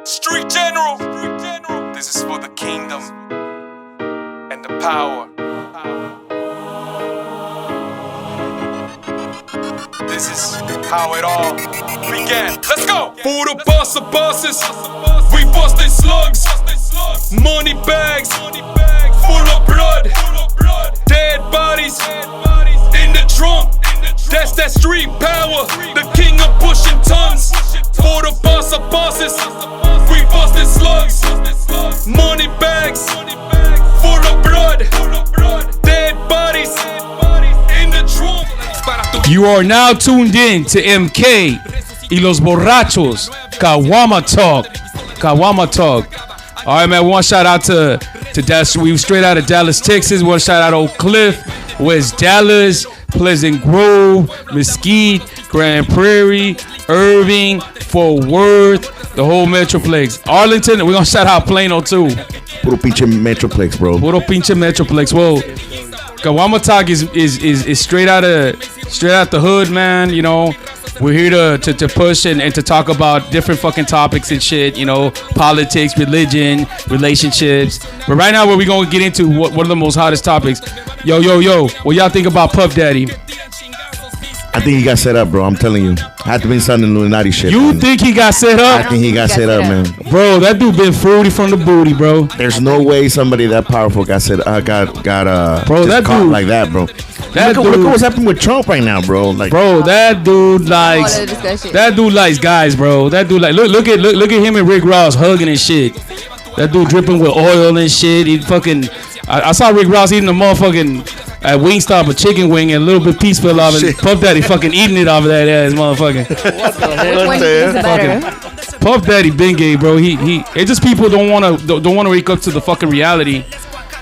Street General. This is for the kingdom and the power. This is how it all began. Let's go. For the boss of bosses, we busting slugs. Money bags full of blood. Dead bodies in the trunk. That's that street power. The king of pushing tons. For the boss of bosses, we busting slugs. Money bags full of blood. Dead bodies in the trunk. You are now tuned in to MK y Los Borrachos Caguama Talk. Caguama Talk. All right, man. One shout out to Dallas. We were straight out of Dallas, Texas. One shout out to Oak Cliff, West Dallas, Pleasant Grove, Mesquite, Grand Prairie, Irving, Fort Worth, the whole Metroplex. Arlington. We're gonna shout out Plano too. Puro pinche Metroplex, bro. Puro pinche Metroplex. Whoa. Caguama Talk is straight out the hood, man. You know, we're here to push and to talk about different fucking topics and shit. You know, politics, religion, relationships. But right now, we're gonna get into one of the most hottest topics. Yo, what y'all think about Puff Daddy? I think he got set up, bro. I'm telling you. Had to be some Illuminati shit. You think he got set up? I think he got set up, man. Bro, that dude been fruity from the booty, bro. There's no way somebody that powerful got set bro, that caught dude like that, bro. That look at what's happening with Trump right now, bro. Like, bro, that dude likes guys, bro. That dude look at him and Rick Ross hugging and shit. That dude dripping with oil and shit. He fucking I saw Rick Ross eating a motherfucking at Wingstop a chicken wing and a little bit piece fell off and Puff Daddy fucking eating it off of that ass motherfucking. What the hell? Puff Daddy been gay, bro. It's just people don't wanna wake up to the fucking reality.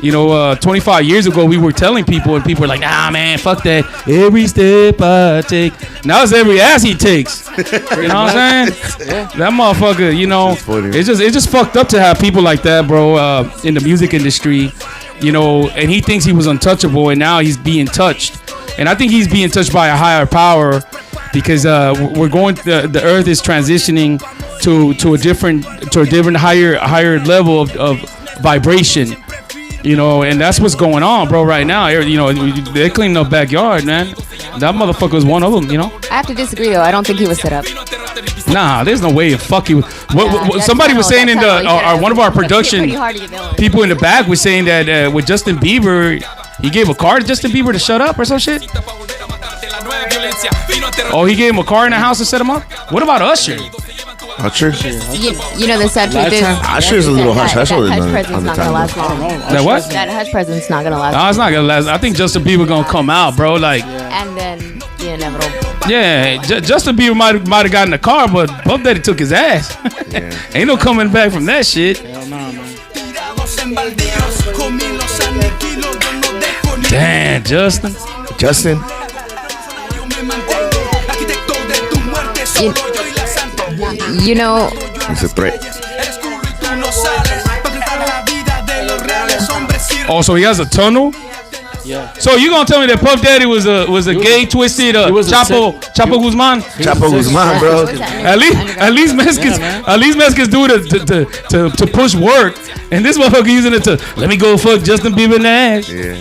You know, 25 years ago we were telling people and people were like, nah man, fuck that. Every step I take. Now it's every ass he takes. You know what I'm saying? Yeah. That motherfucker, you know, it's just fucked up to have people like that, bro, in the music industry. You know, and he thinks he was untouchable, and now he's being touched. And I think he's being touched by a higher power because we're going. The Earth is transitioning to a different higher level of vibration. You know, and that's what's going on, bro. Right now, you know, they're cleaning up backyard, man. That motherfucker was one of them. You know. I have to disagree though. I don't think he was set up. Nah, there's no way. Fuck you. Somebody was saying in one of our production people in the back was saying that with Justin Bieber, he gave a car to Justin Bieber to shut up or some shit. Oh, he gave him a car in the house to set him up. What about Usher? Usher? You know the sad truth is Usher's a little hush. That hush present's not gonna last long. That what? That hush present's not gonna last. No, it's not gonna last. I think Justin Bieber gonna come out, bro. Like, and then the inevitable. Yeah, Justin Bieber might have gotten the car, but Puff Daddy took his ass. Yeah. Ain't no coming back from that shit. Hell no, man. Damn, Justin. You know, it's a threat. Oh, so he has a tunnel? Yeah. So you gonna tell me that Puff Daddy was a gay twisted Chapo Guzman? Chapo Guzman, bro. At least Mexicans do it to push work, and this motherfucker using it to let me go fuck Justin Bieber in the ass. Yeah.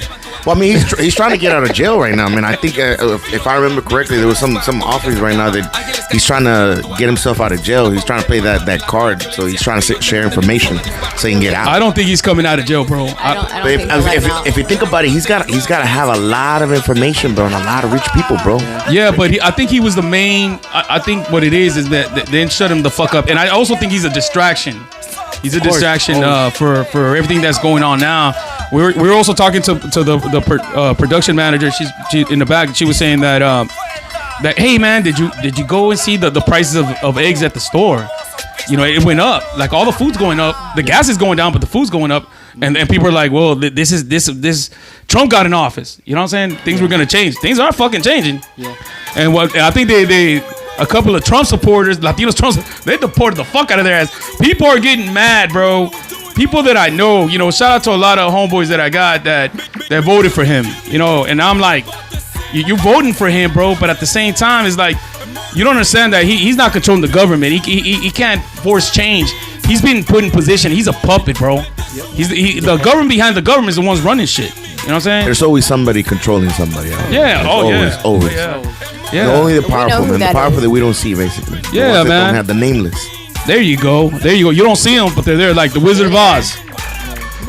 Well, I mean, he's trying to get out of jail right now, man. I think if I remember correctly, there was some offers right now that he's trying to get himself out of jail. He's trying to play that card, so he's trying to share information so he can get out. I don't think he's coming out of jail, bro. If you think about it, he's got to have a lot of information, bro, and a lot of rich people, bro. Yeah, but I think he was the main. I think what it is that they didn't shut him the fuck up, and I also think he's a distraction. He's a distraction for everything that's going on now. We're also talking to the production manager. She in the back. She was saying that hey man, did you go and see the prices of eggs at the store? You know, it went up. Like all the food's going up. The gas is going down, but the food's going up. And people are like, well, this Trump got in office. You know what I'm saying? Things were gonna change. Things are fucking changing. Yeah. And I think they a couple of Trump supporters, Latinos Trump, they deported the fuck out of their ass. People are getting mad, bro. People that I know, you know, shout out to a lot of homeboys that I got that voted for him, you know, and I'm like, you voting for him, bro, but at the same time, it's like, you don't understand that he's not controlling the government. He can't force change he's been put in position. He's a puppet, bro. The government behind the government is the ones running shit. You know what I'm saying? There's always somebody controlling somebody else. Yeah. Always. Yeah. Only the powerful, who man. The that powerful is. that we don't see, basically. The Yeah, ones that man. Don't have the nameless. There you go. You don't see them, but they're there, like the Wizard of Oz.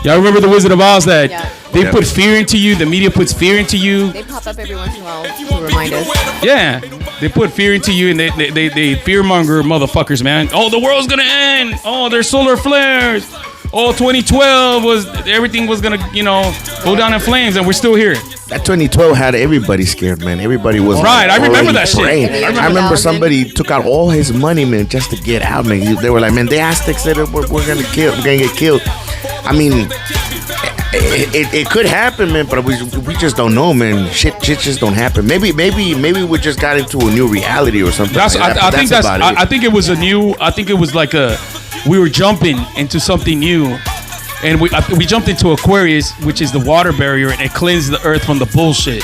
Y'all remember the Wizard of Oz that they put fear into you? The media puts fear into you. They pop up every once in a while to remind us. Yeah, they put fear into you, and they fearmonger motherfuckers, man. Oh, the world's gonna end. Oh, there's solar flares. Oh, 2012 everything was gonna go down in flames, and we're still here. That 2012 had everybody scared, man. Everybody was Right, I remember already that shit. praying. I remember 2000. somebody took out all his money, man, just to get out, man. They were like, man, the Aztecs said we're gonna get killed. I mean, it could happen, man, but we just don't know, man. Shit just don't happen. Maybe we just got into a new reality or something. That's like that, I think about it. I think it was like we were jumping into something new. And we jumped into Aquarius, which is the water barrier, and it cleansed the earth from the bullshit.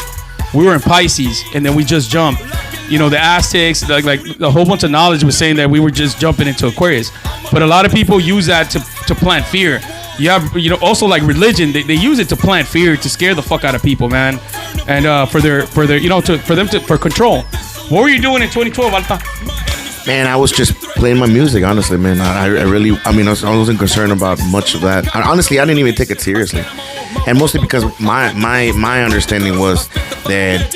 We were in Pisces, and then we just jumped. The Aztecs, like a whole bunch of knowledge was saying that we were just jumping into Aquarius. But a lot of people use that to plant fear. You have, also like religion, they use it to plant fear, to scare the fuck out of people, man. And for control. What were you doing in 2012, Alta? Man, I was just playing my music, honestly, man. I wasn't concerned about much of that. Honestly, I didn't even take it seriously. And mostly because my understanding was that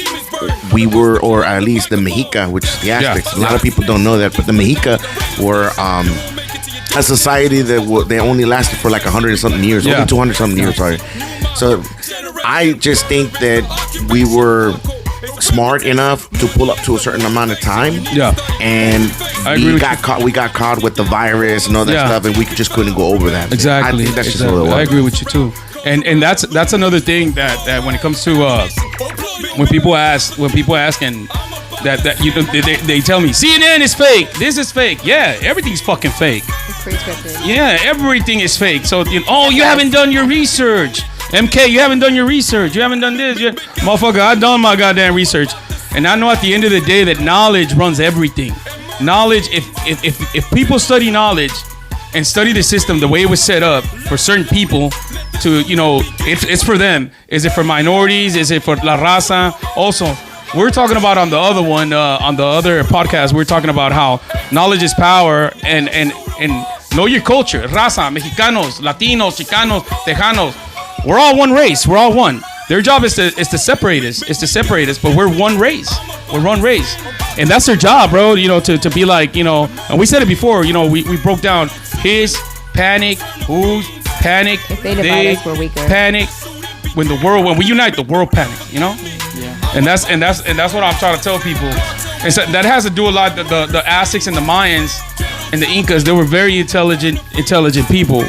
we were, or at least the Mexica, which is the Aztecs. A lot of people don't know that, but the Mexica were a society that they only lasted for like 100 and something years, only 200 something years, sorry. So I just think that we were smart enough to pull up to a certain amount of time. Yeah. And we got caught with the virus and all that stuff, and we just couldn't go over that. Exactly. I think that's just what it was. I agree with you too. And that's another thing that when it comes to when people ask and that they tell me CNN is fake, this is fake. Yeah, everything's fucking fake. It's pretty scripted. Yeah, everything is fake. So you haven't done your research. MK, you haven't done your research. You haven't done this. Motherfucker, I've done my goddamn research. And I know at the end of the day that knowledge runs everything. Knowledge, if people study knowledge and study the system the way it was set up for certain people to, it's for them. Is it for minorities? Is it for La Raza? Also, we're talking about on the other one, on the other podcast, we're talking about how knowledge is power and know your culture. Raza, Mexicanos, Latinos, Chicanos, Tejanos. We're all one race. We're all one. Their job is to separate us. But we're one race. We're one race. And that's their job, bro. To be like, and we said it before, we broke down his, panic, whose, panic, If they divide us, we're weaker. panic. When we unite, the world panic, Yeah. And that's what I'm trying to tell people. And so that has to do a lot. The Aztecs and the Mayans and the Incas, they were very intelligent people.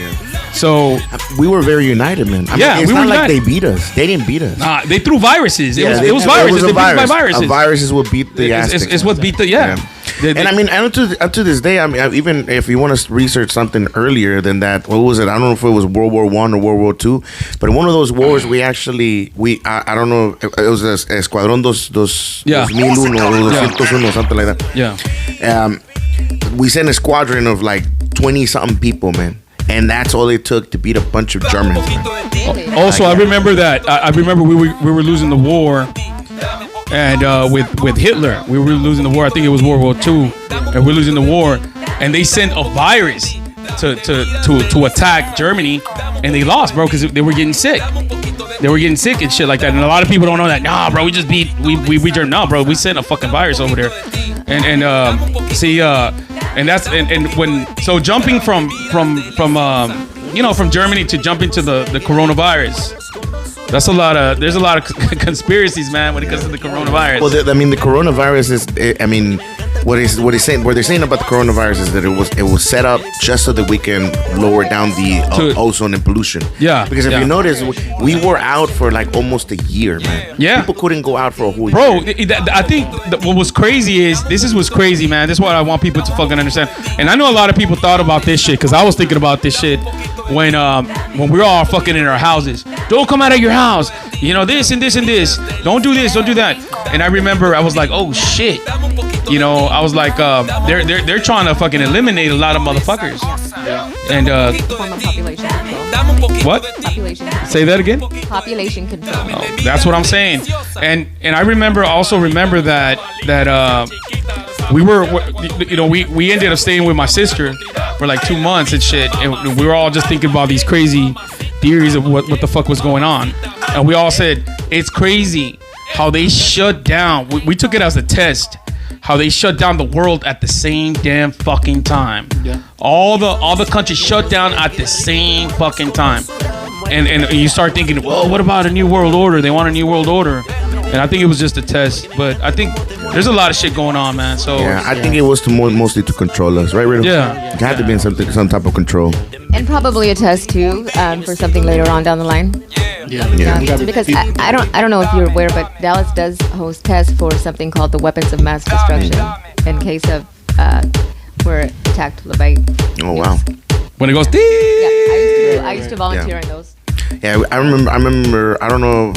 So we were very united, man. It's we were not like united. they beat us. They didn't beat us. They threw viruses. It was viruses. It was They a beat us by virus. viruses. A virus is what beat the Aztecs. It's what beat the And I mean, up to this day, I mean, even if you want to research something earlier than that, what was it? I don't know if it was World War I or World War II, but in one of those wars, I don't know, it was Escuadrón 2001 or 201, something like that. Yeah. We sent a squadron of like 20-something people, man. And that's all it took to beat a bunch of Germans, man. Also, I remember that. I remember we were losing the war, and with Hitler, we were losing the war. I think it was World War II, and we're losing the war. And they sent a virus to attack Germany, and they lost, bro, because they were getting sick. They were getting sick and shit like that. And a lot of people don't know that. Nah, bro, we just beat Germany. Nah, bro, we sent a fucking virus over there. And that's when jumping from Germany to jumping to the coronavirus. There's a lot of conspiracies, man, when it comes to the coronavirus. Well, the coronavirus is. What they're saying about the coronavirus is that it was set up just so that we can lower down the ozone and pollution. Yeah. Because if you notice, we were out for like almost a year, man. Yeah. People couldn't go out for a whole year. Bro, I think what was crazy is this is what's crazy, man. This is what I want people to fucking understand. And I know a lot of people thought about this shit because I was thinking about this shit when we were all fucking in our houses. Don't come out of your house. This and this and this. Don't do this. Don't do that. And I remember I was like, oh shit. you know, I was like, they're trying to fucking eliminate a lot of motherfuckers. And Form of population control. what? Population. Say that again. Population control. That's what I'm saying. And I remember that we were, you know, we ended up staying with my sister for like 2 months and shit, and we were all just thinking about these crazy theories of what the fuck was going on, and we all said it's crazy how they shut down. We took it as a test. How they shut down the world at the same damn fucking time. Yeah. All the countries shut down at the same fucking time. And you start thinking, well, what about a new world order? They want a new world order. And I think it was just a test. But I think there's a lot of shit going on, man. So yeah, I think it was mostly to control us, right, Riddle? Yeah. It had to be in some type of control. And probably a test too for something later on down the line. Yeah. Because I don't know if you're aware, but Dallas does host tests for something called the weapons of mass destruction in case of we're attacked by. Oh wow. when it goes, I used to volunteer in those. Yeah, I remember. I don't know.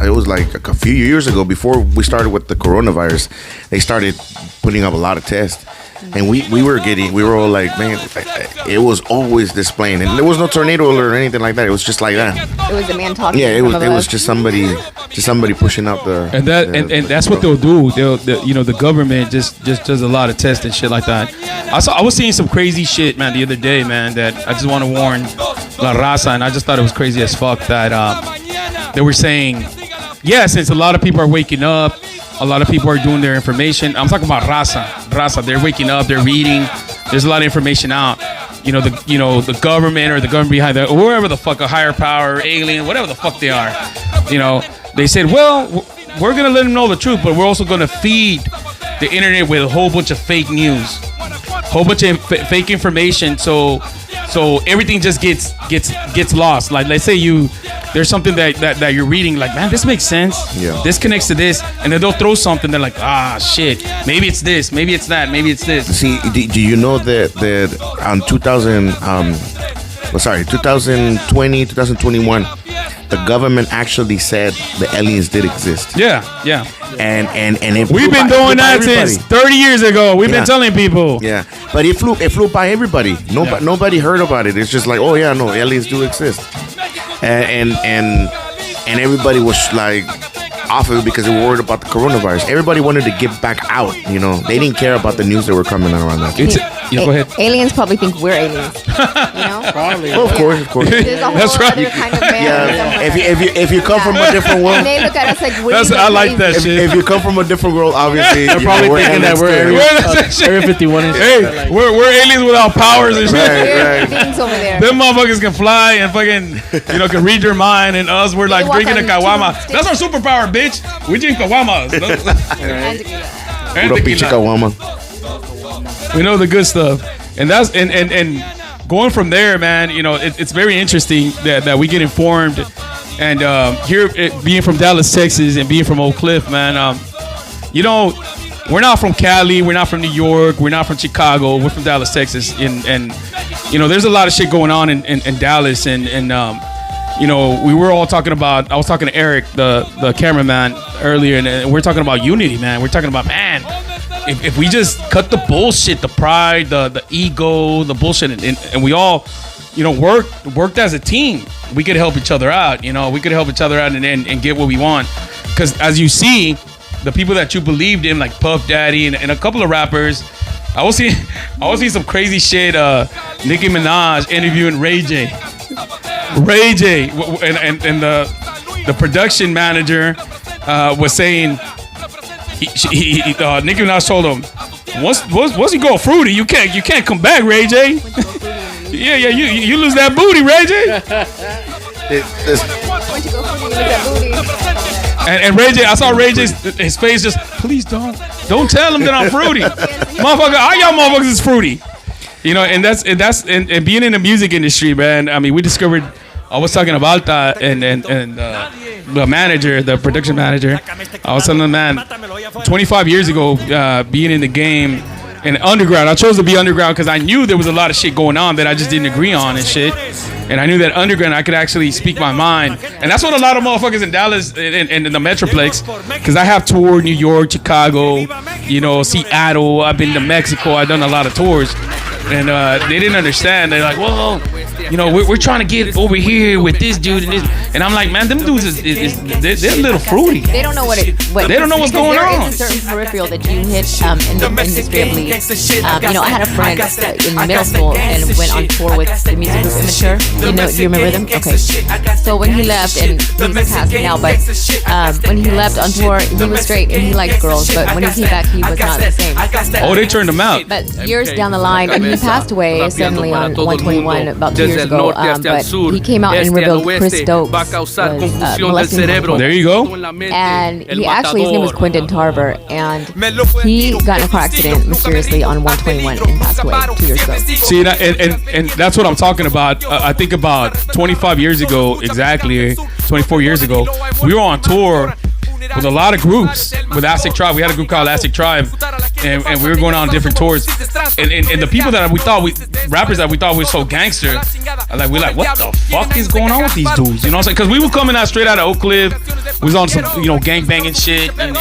It was like a few years ago, before we started with the coronavirus. They started putting up a lot of tests, and we were all like, man, it was always displaying, and there was no tornado or anything like that. It was just like that. It was a man talking. Yeah, it was just somebody pushing up the. And that's what they'll do. The government just does a lot of tests and shit like that. I was seeing some crazy shit, man, the other day, man. That I just want to warn La Raza, and I just thought it was crazy as fuck that they were saying, yeah, since a lot of people are waking up, a lot of people are doing their information. I'm talking about Raza. They're waking up, they're reading. There's a lot of information out. The government or the government behind that, or whoever the fuck, a higher power, alien, whatever the fuck they are. They said, well, we're gonna let them know the truth, but we're also gonna feed the internet with a whole bunch of fake news, whole bunch of fake information. So everything just gets lost. Like, let's say there's something that you're reading, like, man, this makes sense. Yeah. This connects to this, and then they'll throw something. They're like, shit, maybe it's this, maybe it's that, maybe it's this. See, do you know that on 2020, 2021, the government actually said the aliens did exist. Yeah. And it we've been doing that since 30 years ago. We've been telling people. Yeah, but it flew by everybody. Nobody heard about it. It's just like, oh yeah, no, aliens do exist, and everybody was like off of it because they were worried about the coronavirus. Everybody wanted to get back out. They didn't care about the news that were coming out around that. Go ahead. Aliens probably think we're aliens. Probably. Well, of course. There's a whole That's right. other kind of man. Yeah. If you come from a different world, And they look at us like we're I like that shit. if you come from a different world, obviously They're probably thinking that we're Area 51 and shit. Hey, we're aliens without powers and shit. Right. beings over there. Them motherfuckers can fly and fucking, can read your mind, and us, we're like walk drinking a on Caguama. two That's our superpower, bitch. We drink Caguamas. And And Puro pinche tequila. Caguama. We know the good stuff, and that's and going from there, man. It's very interesting that we get informed, and here being from Dallas, Texas, and being from Oak Cliff, man. We're not from Cali, we're not from New York, we're not from Chicago. We're from Dallas, Texas, and there's a lot of shit going on in Dallas, and we were all talking about. I was talking to Eric, the cameraman, earlier, and we're talking about unity, man. We're talking about, man, if we just cut the bullshit, the pride, the ego, the bullshit, and we all, worked as a team, we could help each other out. We could help each other out and get what we want. Because as you see, the people that you believed in, like Puff Daddy and a couple of rappers, I was seeing some crazy shit. Nicki Minaj interviewing Ray J, and the production manager was saying, Nicki Minaj told him, once you go fruity, you can't come back, Ray J. yeah, you lose that booty, Ray J. once you go fruity, you lose that booty. And Ray J, I saw Ray J's his face just, please don't tell him that I'm fruity, motherfucker. All y'all motherfuckers is fruity, and that's being in the music industry, man. I mean, we discovered. I was talking about that, and the manager, the production manager, I was telling the man, 25 years ago, being in the game and underground. I chose to be underground because I knew there was a lot of shit going on that I just didn't agree on and shit. And I knew that underground I could actually speak my mind. And that's what a lot of motherfuckers in Dallas and in the Metroplex, because I have toured New York, Chicago, Seattle. I've been to Mexico. I've done a lot of tours. And they didn't understand. They're like, well, we're trying to get over here with this dude and this. And I'm like, man, them dudes they're a little fruity. They don't know they don't know what's going on. There is a certain peripheral that you hit in the industry, I believe. I had a friend in middle school and went on tour with the music group Immature. Do you remember them? Okay. So when he left, and he's passed now, but when he left on tour, he was straight and he liked girls. But when he came back, he was not the same. Oh, they turned him out. But years down the line, and he passed away suddenly on 121 about 2 years ago. But he came out and revealed Chris Stokes was molesting him. There you go. And his name was Quentin Tarver, and he got in a car accident mysteriously on 121 and passed away 2 years ago. See, and that's what I'm talking about. I think about 25 years ago, exactly 24 years ago, we were on tour with a lot of groups with Aztec Tribe. We had a group called Aztec Tribe, and we were going on different tours. And the people that rappers that we thought were so gangster, we're like, what the fuck is going on with these dudes? You know what I'm saying? Because we were coming out straight out of Oak Cliff. We was on some, gang banging shit. And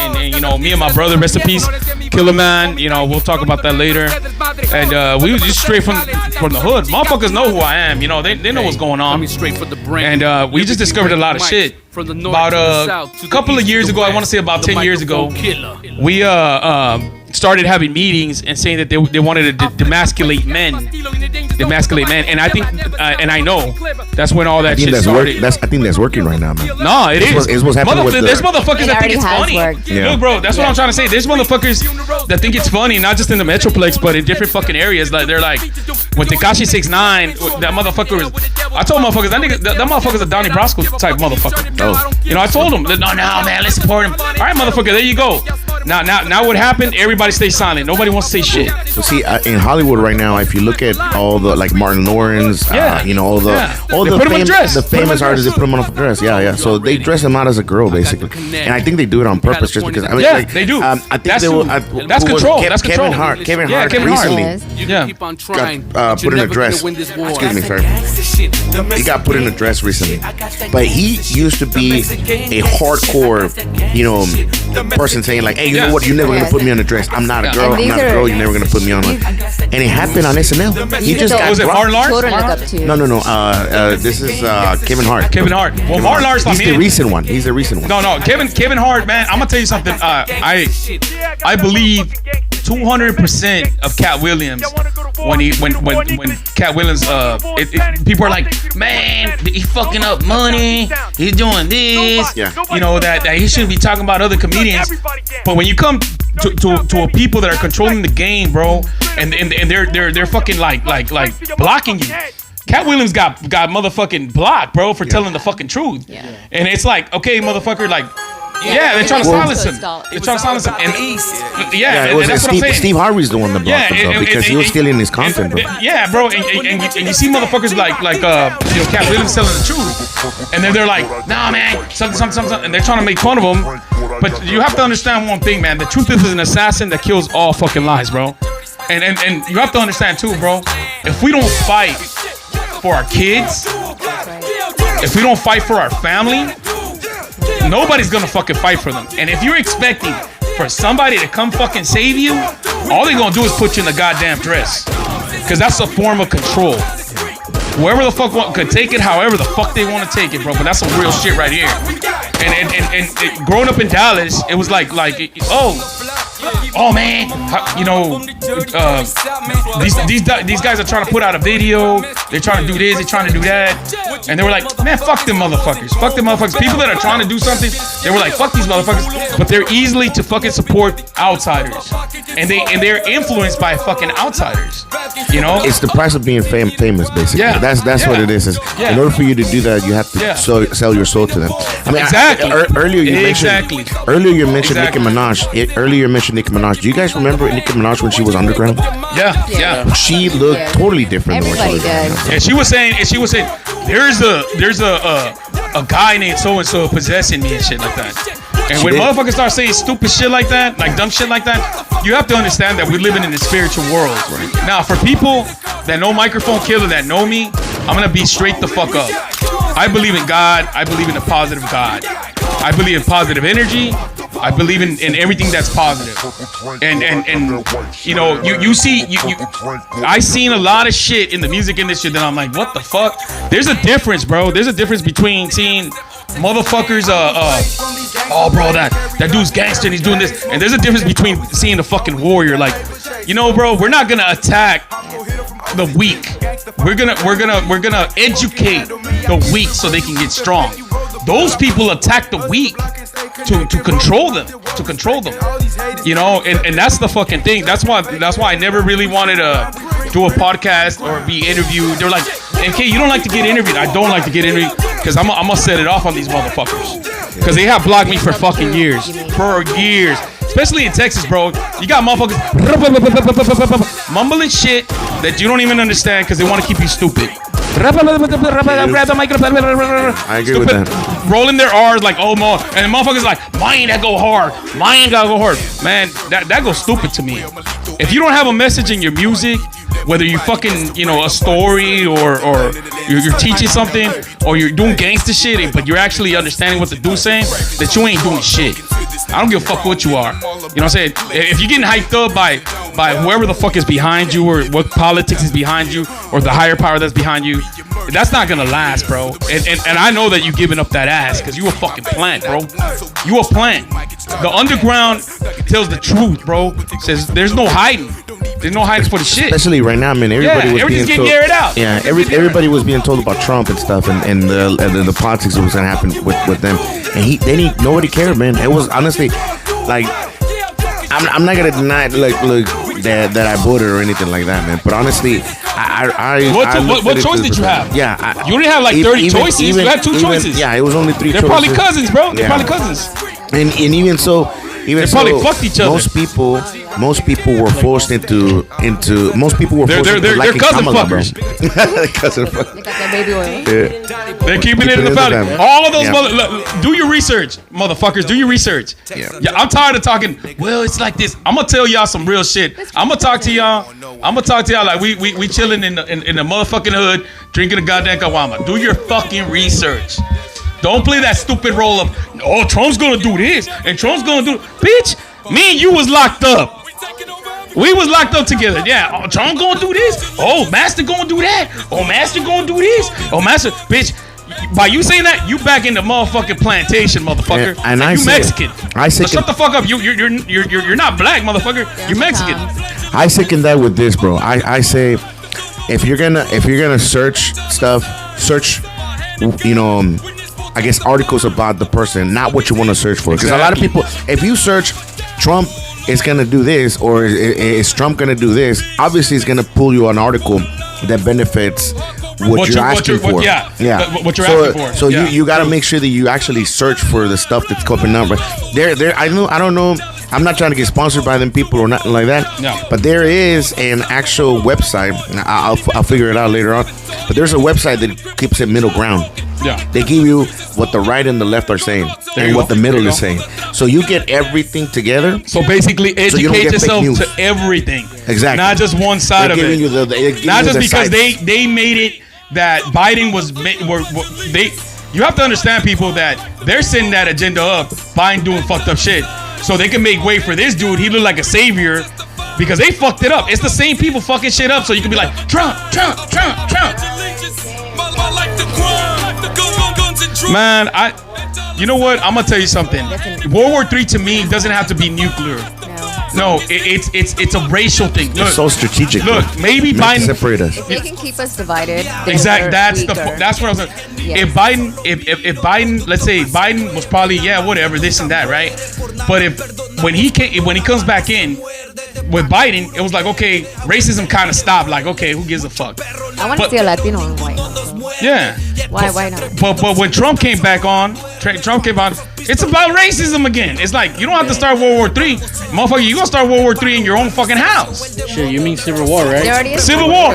me and my brother, rest in peace, Killer Man. We'll talk about that later. And we were just straight from the hood. Motherfuckers know who I am. They know what's going on. And we just discovered a lot of shit. About a couple of years ago, I want to say about 10 years ago, we started having meetings and saying that they wanted to demasculate men. And I think, and I know, that's when all that shit started. I think that's working right now, man. No, it is. It's what's happening with there's motherfuckers that think it's funny. Yeah. Look, bro, that's what I'm trying to say. There's motherfuckers that think it's funny, not just in the Metroplex, but in different fucking areas. Like, they're like, when Tekashi 6ix9ine, that motherfucker was, I told motherfuckers, that motherfucker's a Donnie Brasco type motherfucker. Oh. I told him, no, man, let's support him. All right, motherfucker, there you go. Now what happened? Everybody stays silent. Nobody wants to say shit. So see, in Hollywood right now, if you look at all the Martin Lawrence, all the famous artists, they put them on a dress. Yeah. So they dress them out as a girl, basically, and I think they do it on purpose, just because. They do. I think that's control. That's Kevin control. Hart recently got put in a dress. Excuse me, sir. He got put in a dress recently, but he used to be a hardcore, person saying like, "Hey, you know what? You're never gonna put me on a dress. I'm not a girl. I'm not a girl. You're never gonna put me on." And it happened on SNL. He just got. Was it Martin Lawrence? No. This is Kevin Hart. Kevin Hart. Well, Martin Lawrence. He's the recent one. No. Kevin Hart, man. I'm gonna tell you something. I believe 200% of Cat Williams when Cat Williams people are like, man, he fucking up money, he's doing this, that he shouldn't be talking about other comedians. But when you come to a people that are controlling the game, bro, and they're fucking like blocking you. Cat Williams got motherfucking blocked, bro, for telling the fucking truth. Yeah. And it's like, okay, motherfucker, like. Yeah, they're trying to silence him. And that's what I'm saying. Steve Harvey's the one that blocked him, though, because he was stealing his content, bro. Yeah, bro, and you see motherfuckers like Cat Williams telling the truth, and then they're like, nah, man, something, and they're trying to make fun of him. But you have to understand one thing, man. The truth is an assassin that kills all fucking lies, bro. And you have to understand too, bro. If we don't fight for our kids, if we don't fight for our family, nobody's gonna fucking fight for them. And if you're expecting for somebody to come fucking save you, all they're gonna do is put you in the goddamn dress. Cause that's a form of control. Whoever the fuck could take it however the fuck they want to take it, bro. But that's some real shit right here. And growing up in Dallas, it was like oh man, these guys are trying to put out a video. They're trying to do this. They're trying to do that. And they were like, man, fuck them motherfuckers. Fuck them motherfuckers. People that are trying to do something, they were like, fuck these motherfuckers. But they're easily to fucking support outsiders, and they're influenced by fucking outsiders. It's the price of being famous, basically. Yeah. That's what it is. In order for you to do that, you have to sell your soul to them. I mean, exactly. Earlier you mentioned Nicki Minaj. Do you guys remember Nicki Minaj when she was underground? Yeah. She looked totally different than what she was does. And she was saying, there's a guy named so and so possessing me and shit like that. And when motherfuckers start saying stupid shit like that, like dumb shit like that, you have to understand that we're living in a spiritual world. Right. Now, for people that know Microphone Killer, that know me, I'm gonna be straight the fuck up. I believe in God. I believe in a positive God. I believe in positive energy. I believe in everything that's positive. And you know, you see, I seen a lot of shit in the music industry that I'm like, what the fuck? There's a difference, bro. There's a difference between seeing motherfuckers, oh, bro, that dude's gangster and he's doing this. And there's a difference between seeing the fucking warrior. Like, you know, bro, we're not gonna attack the weak. We're gonna educate the weak so they can get strong. Those people attack the weak to control them, you know, and that's the fucking thing. That's why I never really wanted to do a podcast or be interviewed. They're like, okay, you don't like to get interviewed. I don't like to get interviewed because I'm gonna set it off on these motherfuckers because they have blocked me for fucking years. Especially in Texas, bro. You got motherfuckers mumbling shit that you don't even understand because they want to keep you stupid. I agree with that. Rolling their R's like, oh, mo. And the motherfuckers like, mine that go hard. Mine gotta go hard. Man, that goes stupid to me. If you don't have a message in your music, whether you fucking, you know, a story or you're teaching something or you're doing gangster shit, but you're actually understanding what the dude's saying, that you ain't doing shit. I don't give a fuck what you are. You know what I'm saying? If you're getting hyped up by whoever the fuck is behind you or what politics is behind you or the higher power that's behind you, that's not gonna last, bro. And I know that you giving up that ass because you a fucking plant, bro. You a plant. The underground tells the truth, bro. It says there's no hiding. There's no hiding for the shit. Especially right now, man. Everybody was everything's being getting aired out. Yeah, everybody was being told about Trump and stuff, and the politics that was gonna happen with them. And nobody cared, man. It was honestly like I'm not gonna deny look that I voted or anything like that, man. But honestly, what choice did you have? Yeah, you didn't have like 30 choices. You had two choices. Yeah, it was only 3 They're choices. probably cousins, bro. They're probably cousins. And even so. They probably fucked each other. Most people were forced into. Most people were forced into they're cousin fuckers. Cousin fuckers. They got that baby oil. Yeah. They're keeping it in the family. All of those do your research, motherfuckers. Do your research. Yeah, I'm tired of talking. Well, it's like this. I'm gonna tell y'all some real shit. I'm gonna talk to y'all like we chilling in the motherfucking hood, drinking a goddamn Caguama. Do your fucking research. Don't play that stupid role of, oh, Trump's gonna do this and Trump's gonna do. Bitch, me and you was locked up. We was locked up together. Yeah, oh, Trump gonna do this. Oh, Master gonna do that. Oh, Master gonna do this. Oh, Master, bitch. By you saying that, you back in the motherfucking plantation, motherfucker. And you Mexican. So shut the fuck up. You're not black, motherfucker. You're Mexican. I second that with this, bro. I say, if you're gonna search stuff, you know. I guess articles about the person, not what you want to search for. Because a lot of people, if you search Trump is going to do this or is Trump going to do this, obviously it's going to pull you an article that benefits what you're asking for. What you're asking for. So you got to make sure that you actually search for the stuff that's coming up. But I don't know. I'm not trying to get sponsored by them people or nothing like that. No. But there is an actual website. I'll figure it out later on. But there's a website that keeps it middle ground. Yeah. They give you what the right and the left are saying and what the middle is saying. So you get everything together. So basically educate yourself to everything. Exactly. Not just one side of it. Not just because they made it that Biden was you have to understand, people, that they're setting that agenda up, Biden doing fucked up shit. So they can make way for this dude. He looked like a savior because they fucked it up. It's the same people fucking shit up. So you can be like, Trump. Man, you know what? I'm gonna tell you something. World War III to me doesn't have to be nuclear. No, it's a racial thing. Look, it's so strategic. Look, maybe Biden separate us. If they can keep us divided, exactly. That's what I was saying. Yes. If Biden, let's say Biden was probably whatever, this and that, right? But when he comes back in with Biden, it was like, okay, racism kind of stopped. Like, okay, who gives a fuck? I want to see a Latino in white. Yeah. Why not? But when Trump came back on, it's about racism again. It's like, you don't have to start World War III. Motherfucker, you gonna start World War III in your own fucking house. Sure, you mean Civil War, right? There already is Civil War.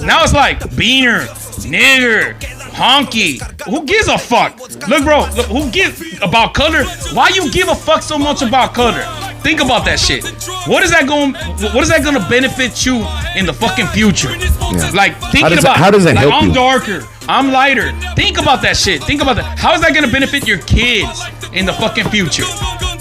Now it's like beaner, nigger, honky. Who gives a fuck? Look, bro, who gives about color? Why you give a fuck so much about color? Think about that shit. What is that gonna benefit you in the fucking future? Yeah. Like how does that help I'm you? darker, I'm lighter. Think about that shit. Think about that. How is that gonna benefit your kids in the fucking future?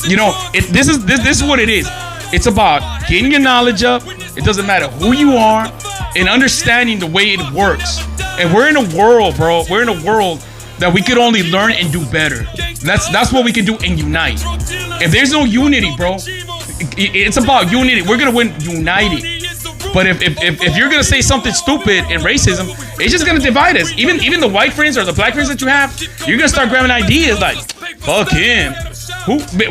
You know, this is what it is. It's about getting your knowledge up. It doesn't matter who you are, and understanding the way it works. And we're in a world, bro. We're in a world that we could only learn and do better. That's what we can do and unite. If there's no unity, bro, it's about unity. We're gonna win united. But if you're gonna say something stupid and racism, it's just gonna divide us. Even the white friends or the black friends that you have, you're gonna start grabbing ideas like, fuck him.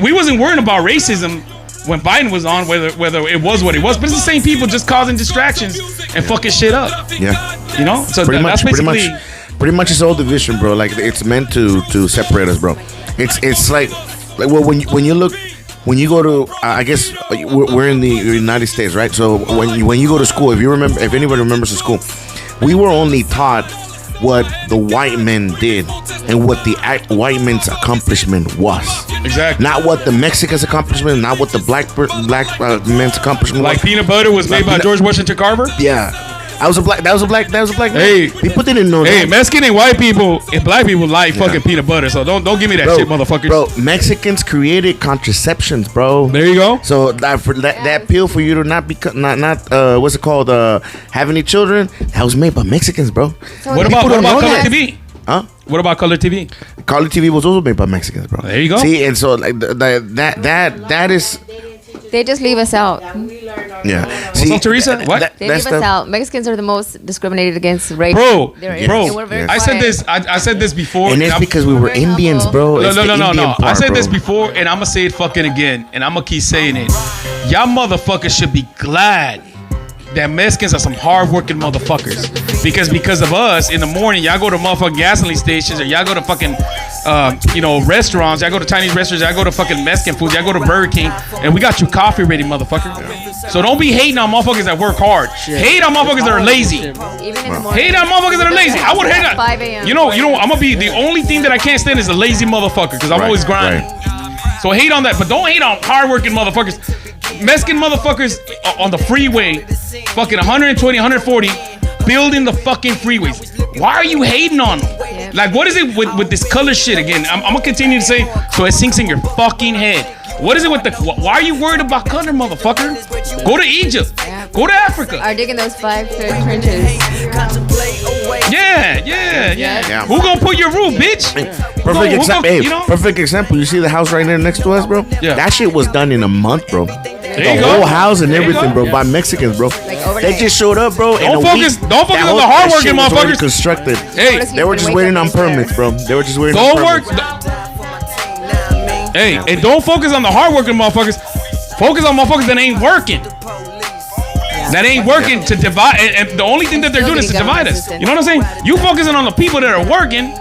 We wasn't worrying about racism when Biden was on, whether it was what it was, but it's the same people just causing distractions and fucking shit up. Yeah. You know? So pretty that's much, basically... Pretty much it's all division, bro. Like, it's meant to separate us, bro. It's like well, when you look... When you go to, I guess we're in the United States, right? So when you go to school, if anybody remembers the school, we were only taught what the white men did and what the white men's accomplishment was. Exactly. Not what the Mexicans' accomplishment, not what the black men's accomplishment was. Like peanut butter was made by George Washington Carver? Yeah. That was a black man. Hey, people didn't know that. Hey, Mexican and white people and black people like fucking peanut butter, so don't give me that shit, motherfuckers. Bro, Mexicans created contraceptions, bro. There you go. So that pill for you to not what's it called? Have any children? That was made by Mexicans, bro. So what about color TV? Huh? What about color TV? Color TV was also made by Mexicans, bro. There you go. See, and so like that is. They just leave us out. Yeah. See, Teresa? What? They leave us out. Mexicans are the most discriminated against race. Bro, I said this before. And it's because we were Indians, bro. No. I said this before, and I'm going to say it fucking again. And I'm going to keep saying it. Y'all motherfuckers should be glad that Mexicans are some hardworking motherfuckers. Because of us, in the morning, y'all go to motherfucking gasoline stations, or y'all go to fucking, restaurants. Y'all go to Chinese restaurants. Y'all go to fucking Mexican food. Y'all go to Burger King, and we got you coffee ready, motherfucker. So don't be hating on motherfuckers that work hard. Hate on motherfuckers that are lazy. Even in the morning. Hate on motherfuckers that are lazy. I would hate on. 5 a.m. You know, I'm gonna be the only thing that I can't stand is a lazy motherfucker, because I'm always grinding. Right. So hate on that, but don't hate on hardworking motherfuckers. Mexican motherfuckers on the freeway, fucking 120, 140, building the fucking freeways. Why are you hating on them? Yeah. Like, what is it with this color shit again? I'm gonna continue to say so it sinks in your fucking head. What is it with why are you worried about color, motherfucker? Go to Egypt. Yeah. Go to Africa. Are digging those 5 trenches. Yeah. Who gonna put your roof, bitch? Perfect example. Perfect example. You see the house right there next to us, bro? Yeah. That shit was done in a month, bro. The whole house and everything, bro, by Mexicans, bro. They just showed up, bro. Don't focus on the hardworking motherfuckers. Constructed. Hey, they were just waiting on permits, bro. They were just waiting. Go work. Hey, and don't focus on the hardworking motherfuckers. Focus on motherfuckers that ain't working. That ain't working to divide. And the only thing that they're doing is to divide us. You know what I'm saying? You focusing on the people that are working.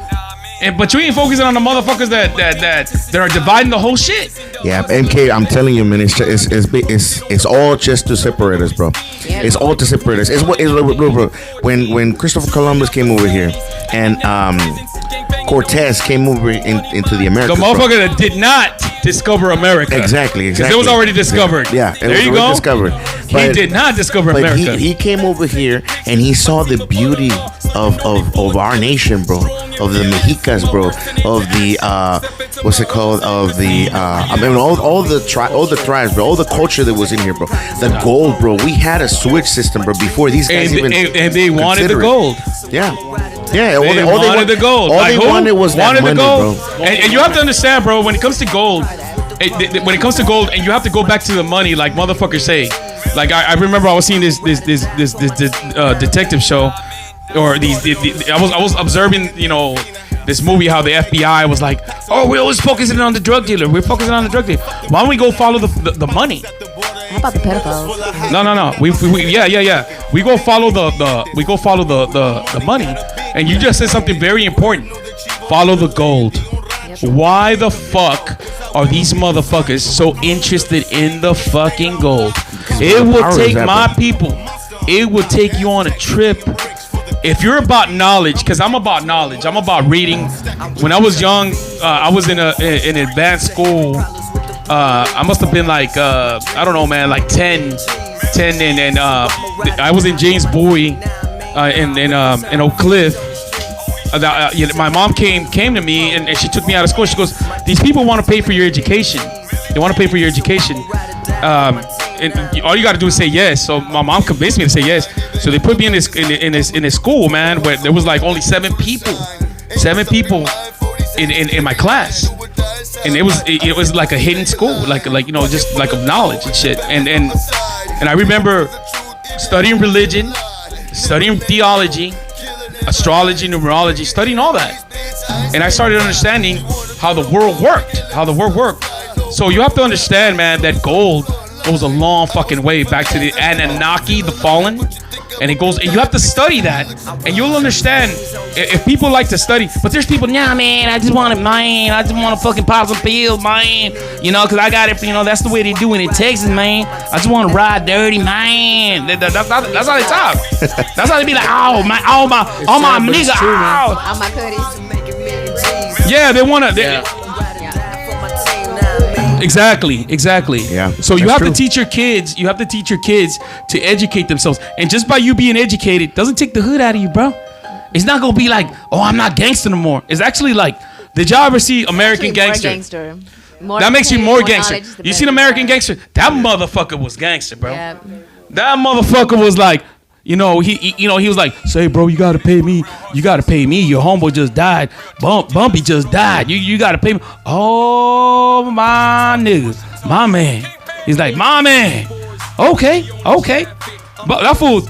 But you ain't focusing on the motherfuckers that are dividing the whole shit. Yeah, MK, I'm telling you, man, it's all just to separate us, bro. Yeah. It's all to separate us. When Christopher Columbus came over here, and Cortez came over into the Americas. The motherfucker that did not discover America. Exactly. Because it was already discovered. Yeah, there you go. Discovered. He did not discover America. He came over here and he saw the beauty of our nation, bro. Of the Mexicas, bro. Of the what's it called? Of the all the tribes, bro. All the culture that was in here, bro. The gold, bro. We had a switch system, bro. Before these guys and they wanted the gold. Yeah. Yeah, all they wanted the gold. All they wanted was that money, bro. And you have to understand, bro, when it comes to gold, and you have to go back to the money, like motherfuckers say. Like I remember I was seeing this detective show, or I was observing, this movie, how the FBI was like, oh, we're always focusing on the drug dealer. We're focusing on the drug dealer. Why don't we go follow the money? How about the pedophiles? No. We go follow the money. And you just said something very important. Follow the gold. Yep. Why the fuck are these motherfuckers so interested in the fucking gold? It will take my people. It will take you on a trip. If you're about knowledge, because I'm about knowledge. I'm about reading. When I was young, I was in an advanced school. I must have been like, I don't know, man, like 10, and I was in James Bowie in Oak Cliff. My mom came to me and she took me out of school. She goes, these people want to pay for your education. They want to pay for your education. And all you got to do is say yes. So my mom convinced me to say yes. So they put me in this school, man, where there was like only 7 people in my class, and it was like a hidden school, like just like of knowledge and shit. And I remember studying religion, studying theology, astrology, numerology, studying all that, and I started understanding how the world worked. So you have to understand, man, that gold goes a long fucking way back to the Anunnaki, the fallen, and it goes. And you have to study that, and you'll understand if people like to study. But there's people, nah, man, I just want to mine. I just want to fucking pop some pills, man. You know, because I got it. You know, that's the way they do it in Texas, man. I just want to ride dirty, man. That's how they talk. That's how they be like, oh my nigga, oh. All my hoodies. Yeah, they want to. Exactly. Yeah. So you have to teach your kids. You have to teach your kids to educate themselves. And just by you being educated doesn't take the hood out of you, bro. It's not gonna be like, oh, I'm not gangster no more. It's actually like, did y'all ever see American Gangster? That makes you more gangster. You seen American Gangster? That motherfucker was gangster, bro. Yeah. That motherfucker was like, he was like, say, bro, you gotta pay me. You gotta pay me. Your homeboy just died. Bumpy just died. You gotta pay me. Oh, my nigga, my man. He's like, my man. Okay. But that fool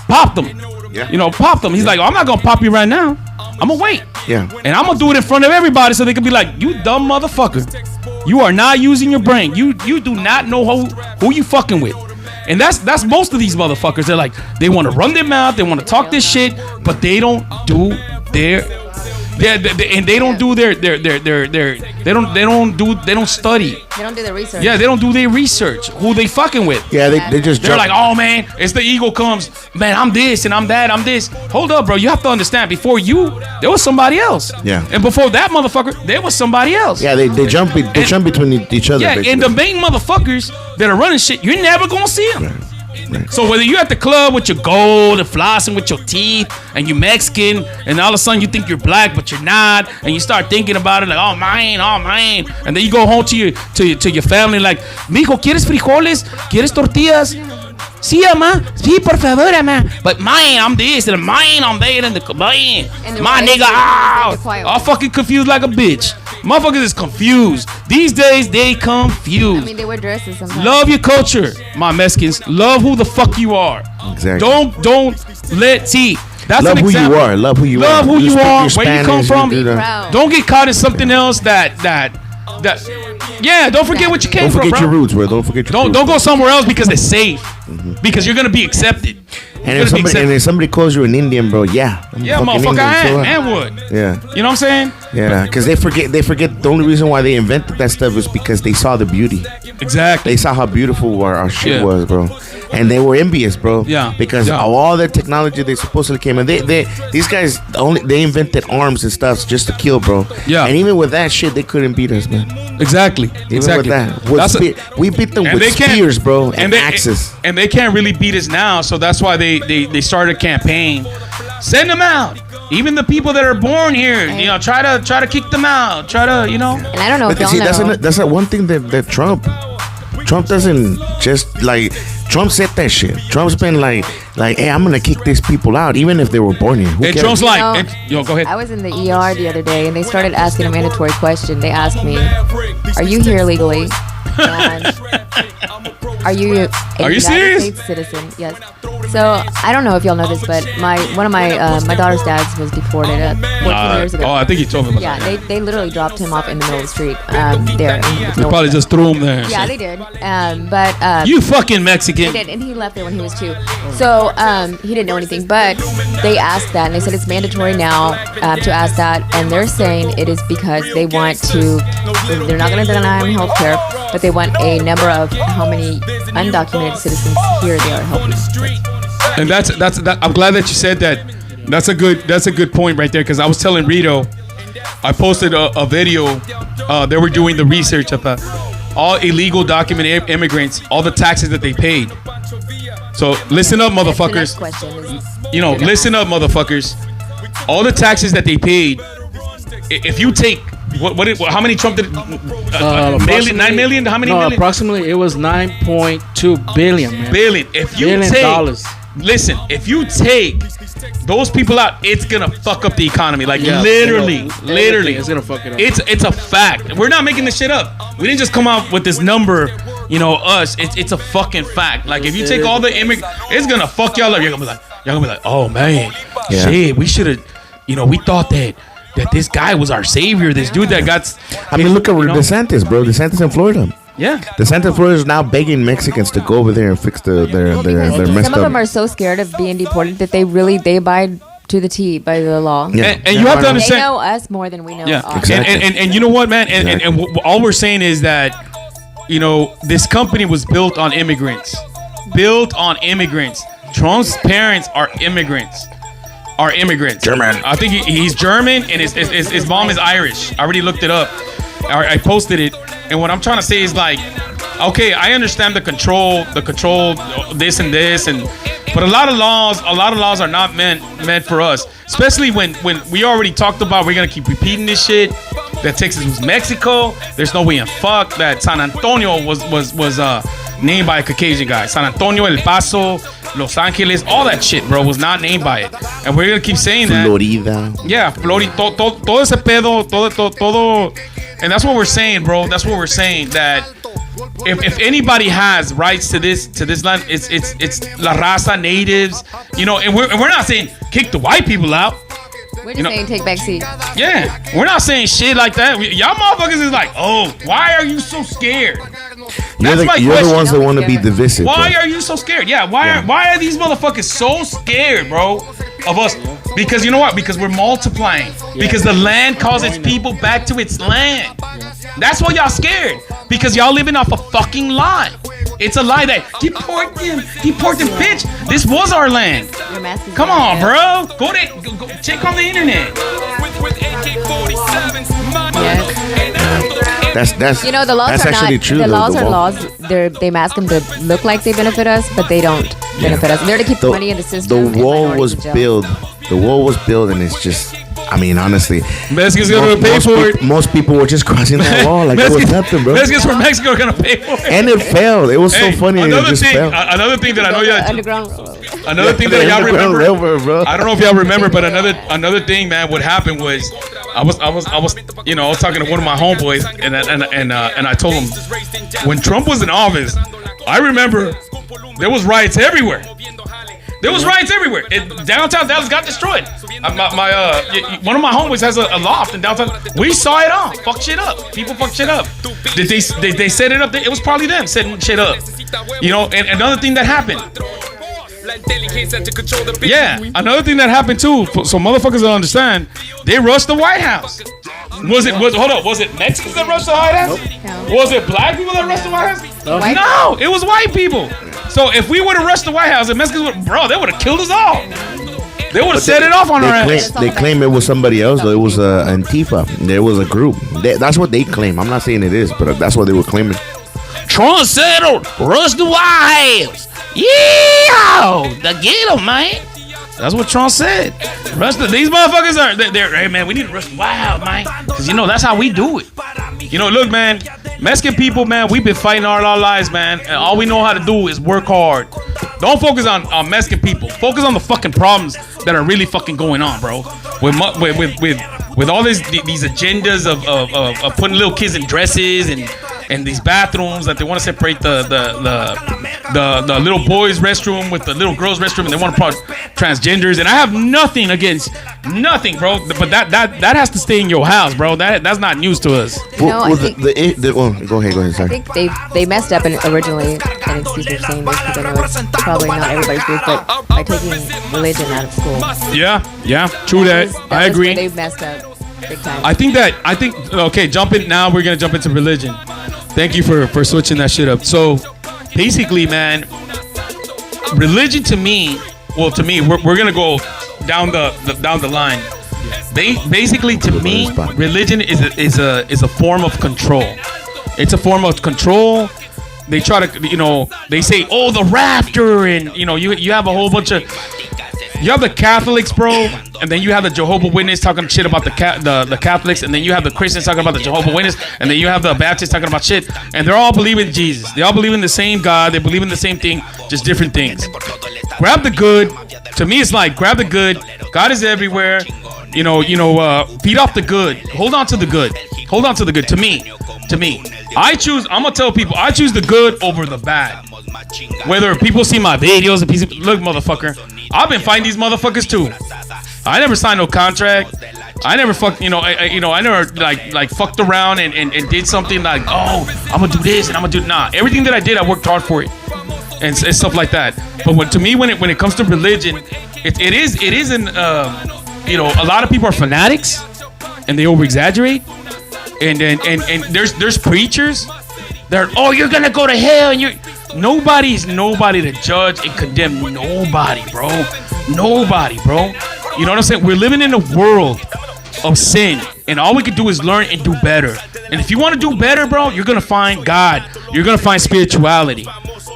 popped him. Yeah. Popped him. He's like, oh, I'm not gonna pop you right now. I'm gonna wait. Yeah. And I'm gonna do it in front of everybody so they can be like, you dumb motherfucker. You are not using your brain. You do not know who you fucking with. And that's most of these motherfuckers. They're like, they want to run their mouth, they want to talk this shit, but they don't do they don't do their they don't study. They don't do the research. Yeah, they don't do their research. Who they fucking with? Yeah, they're like, oh man, it's the ego comes. Man, I'm this and I'm that. I'm this. Hold up, bro. You have to understand. Before you, there was somebody else. Yeah. And before that motherfucker, there was somebody else. Yeah, they jump between each other. Yeah, basically. and the main motherfuckers that are running shit, you're never gonna see them. Right. So whether you're at the club with your gold and flossing with your teeth and you Mexican and all of a sudden you think you're black but you're not, and you start thinking about it like, oh man, and then you go home to your family like, mijo, ¿quieres frijoles? ¿Quieres tortillas? Sí, ama. Sí, por favor, ama. But man, I'm this and man, I'm that and the man. My nigga, all fucking confused like a bitch. Motherfuckers is confused. These days, they confused. I mean, they wear dresses sometimes. Love your culture, my Mexicans. Love who the fuck you are. Exactly. Don't see. That's love an who example. you are. Love who you Love are. who you are. Spanish, where you come from. Proud. Don't get caught in something else that. Yeah, don't forget what you came from, bro. Don't forget your roots, bro. Don't forget your roots. Don't go somewhere else because it's safe. Because you're gonna be accepted. And if somebody calls you an Indian, bro, yeah, motherfucker, I am would. Yeah. You know what I'm saying? Yeah, because they forget the only reason why they invented that stuff is because they saw the beauty. Exactly. They saw how beautiful our shit was, bro. And they were envious, bro. Yeah. Because of all their technology they supposedly came in. These guys they invented arms and stuff just to kill, bro. Yeah. And even with that shit, they couldn't beat us, man. Exactly. Even with that. We beat them with spears, bro, and axes. And they can't really beat us now, so that's why they started a campaign. Send them out. Even the people that are born here, try to kick them out. And I don't know if y'all know. That's one thing that Trump doesn't just like. Trump said that shit. Trump's been like, hey, I'm gonna kick these people out, even if they were born here. Who cares? Trump's like, go ahead. I was in the ER the other day, and they started asking a mandatory question. They asked me, "Are you here legally? And are you a United serious? States citizen?" Yes. So I don't know if y'all know this, but one of my daughter's dads was deported 14 years ago. Oh, I think you told me about that. Yeah, they literally dropped him off in the middle of the street there. They probably just threw him there. Yeah, they did. But you fucking Mexican. They did, and he left there when he was 2. So he didn't know anything. But they asked that, and they said it's mandatory now to ask that, and they're saying it is because they want to. They're not going to deny him health care, but they want a number of how many undocumented citizens here they are helping. And that's I'm glad that you said that. That's a good point right there, because I was telling Rito, I posted a video. They were doing the research of all illegal documented immigrants, all the taxes that they paid. So listen up, motherfuckers. Listen up, motherfuckers. All the taxes that they paid. If you take How many Trump did? Million, 9 million? How many million? Approximately it was 9.2 billion, man. Billion. If you $billion. Listen, if you take those people out, it's gonna fuck up the economy. Like literally, it's gonna fuck it up. It's a fact. We're not making this shit up. We didn't just come out with this number. Us. It's a fucking fact. Like if you take all the immigrants, it's gonna fuck y'all up. You're gonna be like, oh man, shit. We should have. We thought that this guy was our savior. This dude that got. I mean, look at DeSantis, bro. DeSantis in Florida. Yeah. DeSantis in Florida is now begging Mexicans to go over there and fix their messed Some of them up. are so scared of being deported that they abide to the T by the law. Yeah. And you have to They understand. know us more than we know. Yeah, us. Exactly. And you know what, man? And all we're saying is that, this company was built on immigrants. Trump's parents are immigrants. German. I think he's German, and his mom is Irish. I already looked it up. I posted it. And what I'm trying to say is like, okay, I understand the control, this and this, but a lot of laws are not meant for us. Especially when we already talked about, we're gonna keep repeating this shit. That Texas was Mexico. There's no way in fuck that San Antonio was named by a Caucasian guy. San Antonio, El Paso, Los Angeles, all that shit, bro, was not named by it. And we're gonna keep saying that. Florida. Yeah, Florida, todo ese pedo, todo. And that's what we're saying, bro. That's what we're saying, that if anybody has rights to this land, it's La Raza, natives, and we're not saying kick the white people out. We're just saying take back seat. Yeah, we're not saying shit like that. Y'all motherfuckers is like, oh, why are you so scared? You're the ones that want to be divisive. Why bro. are you so scared? Yeah, why are these motherfuckers so scared, bro, of us? Because you know what? Because we're multiplying. Because the land calls its people back to its land. That's why y'all scared. Because y'all living off a fucking lie. It's a lie that deport them, bitch. This was our land. Come on, bro. Go check on the internet. Yes. That's the laws that's are actually not, true. The laws are laws. They mask them to look like they benefit us, but they don't benefit us. They're to keep the money in the system. The wall was built. The wall was built, and it's just. I mean, honestly, Mexicans gonna pay for it. Most people were just crossing that wall like it was nothing, bro. Mexicans from Mexico are gonna pay for it. And it failed. It was so funny. Another it just thing failed. that I know y'all. Underground Railroad. Another thing that y'all remember, railroad, bro. I don't know if y'all remember, but another thing, man, what happened was I was talking to one of my homeboys, and I told him when Trump was in office, I remember there was riots everywhere. Downtown Dallas got destroyed. One of my homeboys has a loft in downtown. We saw it all. Fuck shit up. People fuck shit up. Did they set it up? It was probably them setting shit up. And another thing that happened. Yeah, another thing that happened too. So motherfuckers don't understand. They rushed the White House. Was it Mexicans that rushed the White House? Nope. Was it black people that rushed the White House? White No, it was white people. So if we would have rushed the White House, the Mexicans they would have killed us all. They would have set it off on our ass. They claim it was somebody else, though. It was Antifa. There was a group. That's what they claim. I'm not saying it is, but that's what they were claiming. Trump said, rush the White House. Yeah, get them, man. That's what Trump said. These motherfuckers they're hey, man, we need to rush the White House, man. Because, that's how we do it. Look, man, Mexican people, man, we've been fighting all our lives, man. And all we know how to do is work hard. Don't focus on Mexican people. Focus on the fucking problems that are really fucking going on, bro. With all these agendas of putting little kids in dresses and these bathrooms that they want to separate the little boys' restroom with the little girls' restroom, and they want to put transgenders. And I have nothing, bro. But that has to stay in your house, bro. That's not news to us. No, I think, go ahead. Sorry. I think they messed up originally, and excuse me for saying this because I know it's probably not everybody's group, but by taking religion out of school. Yeah, true that. I agree. They messed up big time. I think okay, now we're gonna jump into religion. Thank you for switching that shit up. So basically, man, religion to me, we're gonna go down the line. Basically, to me, religion is a form of control. It's a form of control. They try to, they say, oh, the rafter, and you have a whole bunch of You have the Catholics, bro, and then you have the Jehovah's Witness talking shit about the Catholics, and then you have the Christians talking about the Jehovah's Witness, and then you have the Baptists talking about shit, and they're all believing in Jesus. They all believe in the same God. They believe in the same thing, just different things. Grab the good. To me, it's like grab the good. God is everywhere. Feed off the good. Hold on to the good. Hold on to the good. To me, I'm gonna tell people, I choose the good over the bad. Whether people see my videos and look, motherfucker, I've been fighting these motherfuckers too. I never signed no contract. I never fucked, I never like fucked around and did something like, oh, I'm gonna do this and I'm gonna do nah. Everything that I did, I worked hard for it and stuff like that. But when it comes to religion, it isn't. A lot of people are fanatics and they over exaggerate. And there's preachers that are, oh, you're gonna go to hell, and nobody's nobody to judge and condemn nobody, bro. Nobody, bro. You know what I'm saying? We're living in a world of sin, and all we can do is learn and do better. And if you want to do better, bro, you're gonna find God. You're gonna find spirituality.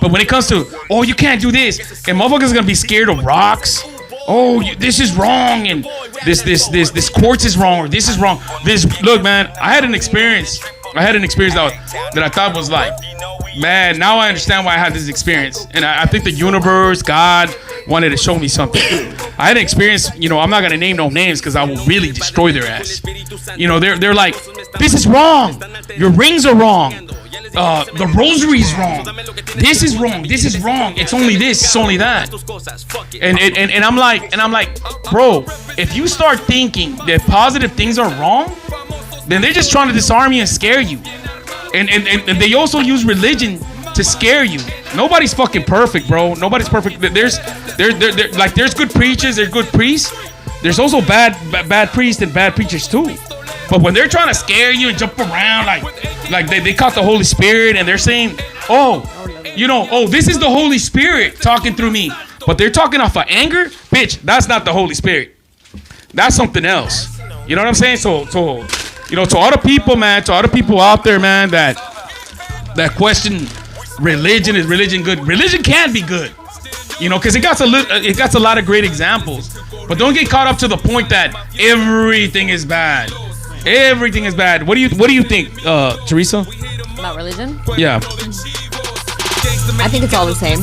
But when it comes to, oh, you can't do this, and motherfuckers gonna be scared of rocks. Oh, this is wrong, and this quartz is wrong, or this is wrong. Look, man, I had an experience that I thought was like, man, now I understand why I had this experience. And I think the universe, God, wanted to show me something. I had an experience, I'm not going to name no names because I will really destroy their ass. They're like, this is wrong. Your rings are wrong. The rosary is wrong. This is wrong. This is wrong. It's only this. It's only that. And I'm like, bro, if you start thinking that positive things are wrong, then they're just trying to disarm you and scare you. And they also use religion to scare you. Nobody's fucking perfect, bro. Nobody's perfect. There's good preachers, there's good priests. There's also bad priests and bad preachers too. But when they're trying to scare you and jump around like they caught the Holy Spirit and they're saying, this is the Holy Spirit talking through me. But they're talking off of anger, bitch. That's not the Holy Spirit. That's something else. You know what I'm saying? So to all the people, man, to all the people out there, man, that question religion, is religion good? Religion can be good, because it got a lot of great examples. But don't get caught up to the point that everything is bad. Everything is bad. What do you think, Teresa? About religion? Yeah. I think it's all the same.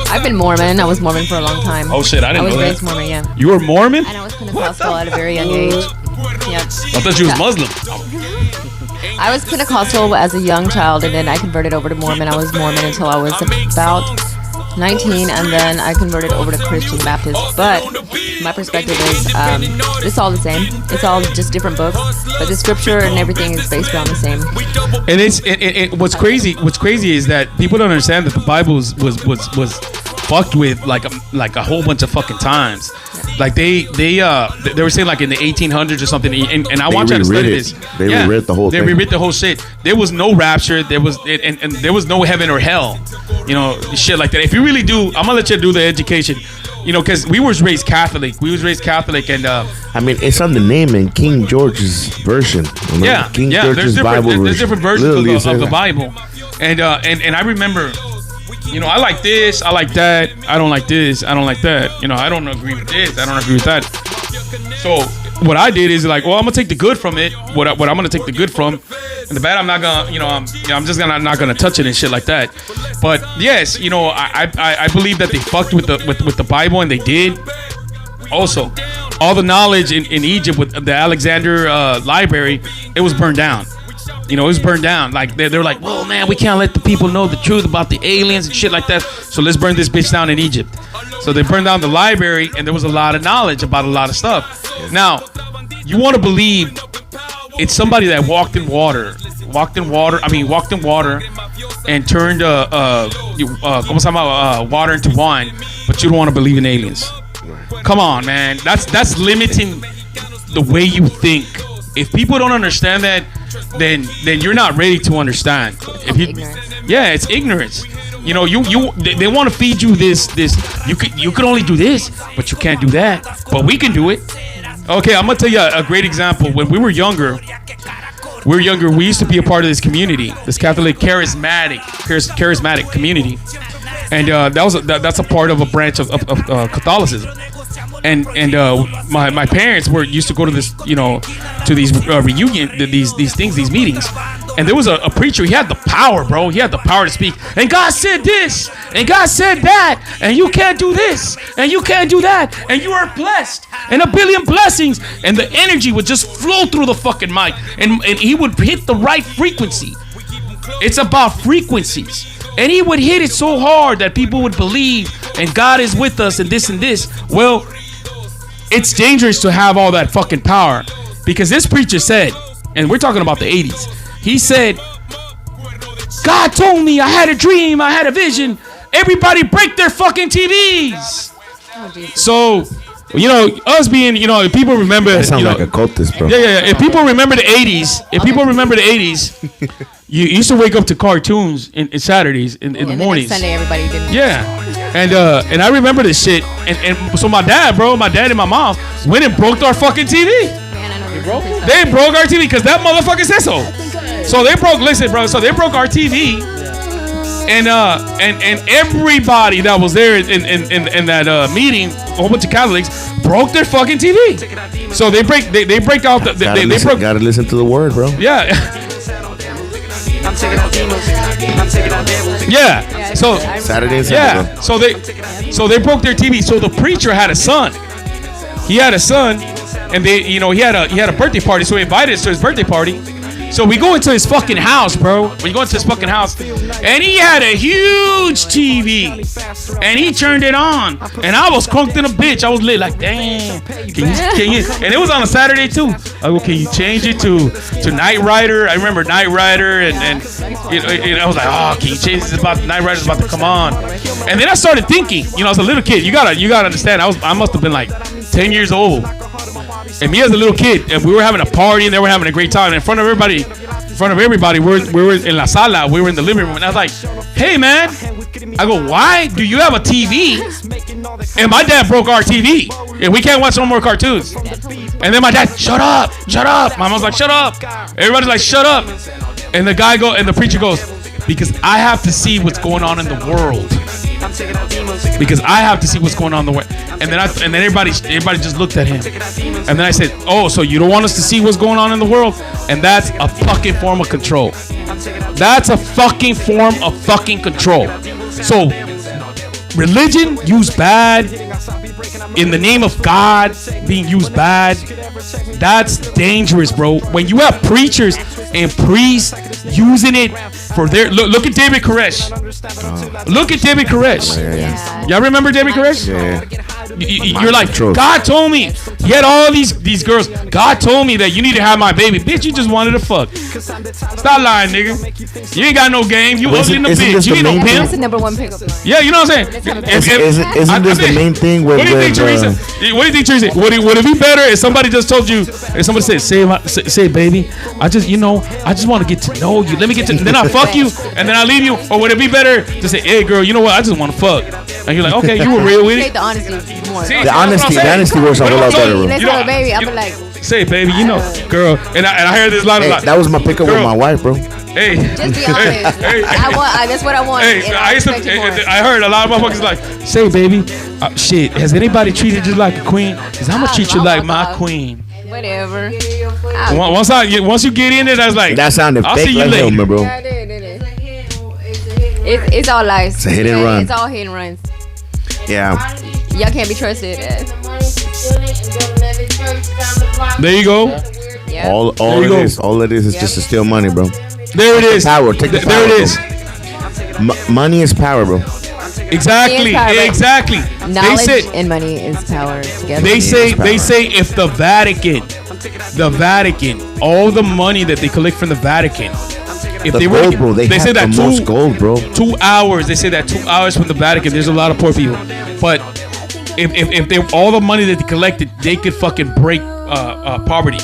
I've been Mormon. I was Mormon for a long time. Oh shit, I didn't know that. I was raised Mormon, yeah. You were Mormon? And I was Pentecostal at a very young age. Yep. I thought you was Muslim. I was Pentecostal as a young child, and then I converted over to Mormon. I was Mormon until I was about 19, and then I converted over to Christian Baptist. But my perspective is it's all the same. It's all just different books, but the scripture and everything is based around the same. And what's crazy is that people don't understand that the Bible was fucked with like a whole bunch of fucking times. Like they were saying like in the 1800s or something, and I want you to study this. They rewrote the whole thing. They rewrote the whole shit. There was no rapture. There was and there was no heaven or hell. Shit like that. If you really do, I'm gonna let you do the education. Because we was raised Catholic. And I mean, it's on the name in King George's version. Yeah, King George's Bible. There's different versions of the Bible, and I remember. I like this, I like that, I don't like this, I don't like that. I don't agree with this, I don't agree with that. So what I did is like, well, I'm gonna take the good from it. What I'm gonna take the good from, and the bad I'm not gonna, I'm just not gonna touch it and shit like that. But yes, I believe that they fucked with the Bible, and they did. Also, all the knowledge in Egypt with the Alexander library, it was burned down. It was burned down. Like they're like, whoa, man, we can't let the people know the truth about the aliens and shit like that. So let's burn this bitch down in Egypt. So they burned down the library, and there was a lot of knowledge about a lot of stuff. Now, you want to believe it's somebody that walked in water, and turned water into wine, but you don't want to believe in aliens. Come on, man. That's limiting the way you think. If people don't understand that, then you're not ready to understand. It's ignorance. They want to feed you this. You could only do this, but you can't do that. But we can do it. Okay, I'm gonna tell you a great example. When we were younger, we used to be a part of this community, this Catholic charismatic community. and that's a part of a branch of Catholicism. And my parents used to go to this, to these reunion, these things, these meetings. And there was a preacher. He had the power, bro. He had the power to speak. And God said this, and God said that, and you can't do this, and you can't do that, and you are blessed, and a billion blessings. And the energy would just flow through the fucking mic, and he would hit the right frequency. It's about frequencies. And he would hit it so hard that people would believe, and God is with us, and this and this. Well, it's dangerous to have all that fucking power, because this preacher said, and we're talking about the 80s, he said, God told me, I had a dream, I had a vision, everybody break their fucking TVs. So, us being, people remember. That sounds like a cultist, bro. Yeah. If people remember the 80s, you used to wake up to cartoons in Saturdays in the mornings. Sunday, everybody did. Yeah, and I remember this shit. And so my dad and my mom went and broke our fucking TV. Man, I know They broke our TV because that motherfucker said so. So they broke. Listen, bro. So they broke our TV. And everybody that was there in that meeting, a whole bunch of Catholics, broke their fucking TV. So they break out the they broke. Gotta listen to the word, bro. Yeah. Yeah. So Saturday and Sunday, yeah. bro. So they broke their TV. So the preacher had a son. He had a son, and he had a birthday party. So he invited us to his birthday party. So we go into his fucking house, bro. We go into his fucking house, and he had a huge TV, and he turned it on, and I was crunked in a bitch. I was lit like, damn. Can you? And it was on a Saturday too. I go, can you change it to Knight Rider? I remember Knight Rider, and I was like, oh, can you change this? Knight Rider's about to come on. And then I started thinking, I was a little kid. You gotta understand. I must have been like 10 years old. And me as a little kid, and we were having a party, and they were having a great time. And in front of everybody, we were in la sala, we were in the living room, and I was like, "Hey, man," I go, "Why do you have a TV?" And my dad broke our TV, and we can't watch no more cartoons. And then my dad, shut up. My mom's like, "Shut up." Everybody's like, "Shut up." And the preacher goes, "Because I have to see what's going on in the world." Because I have to see what's going on in the world. And then everybody just looked at him. And then I said, "Oh, so you don't want us to see what's going on in the world?" And that's a fucking form of control. That's a fucking form of fucking control. So religion used bad in the name of God being used bad, that's dangerous, bro. When you have preachers and priests using it for their look at David Koresh. Look at David Koresh. Yeah. Y'all remember David Koresh? Yeah. You're like, God told me. He had all these girls. God told me that you need to have my baby. Bitch, you just wanted to fuck. Stop lying, nigga. You ain't got no game. You ugly in the bitch. You ain't no pimp. That's the number one pickup. Yeah, you know what I'm saying? Isn't this the main thing with? What do you think, Teresa? What do you think, Teresa? Would it be better if somebody just told you? If somebody said, "Say, baby, I just want to get to know you. Let me get to. Then I fuck you, and then I leave you." Or would it be better to say, "Hey, girl, you know what? I just want to fuck," and you're like, "Okay, you were real with it." The honesty more. See, The honesty works a whole lot better, bro. Let's go, baby. I'm like, say, baby, girl, and I hear this line a lot. That was my pickup with my wife, bro. Hey, just be honest. That's what I want. Hey, I heard a lot of motherfuckers like, "Say, baby, shit, has anybody treated you like a queen? Because I'm gonna treat you like my queen." Whatever. Once you get in it, I was like, that sounded I'll fake see you like later, hell, bro. It's all lies. It's a hit and run. It's all hit and runs. Yeah. Y'all can't be trusted. There you go. Yeah. All it is just to steal money, bro. There it is. Power. Take the power, there it is. Money is power, bro. Exactly. Exactly. Knowledge and money is power together. They say if the Vatican, all the money that they collect from the Vatican, if they gold, bro, they say that the most gold, bro. 2 hours. They say that 2 hours from the Vatican. There's a lot of poor people, but if they all the money that they collected, they could fucking break poverty.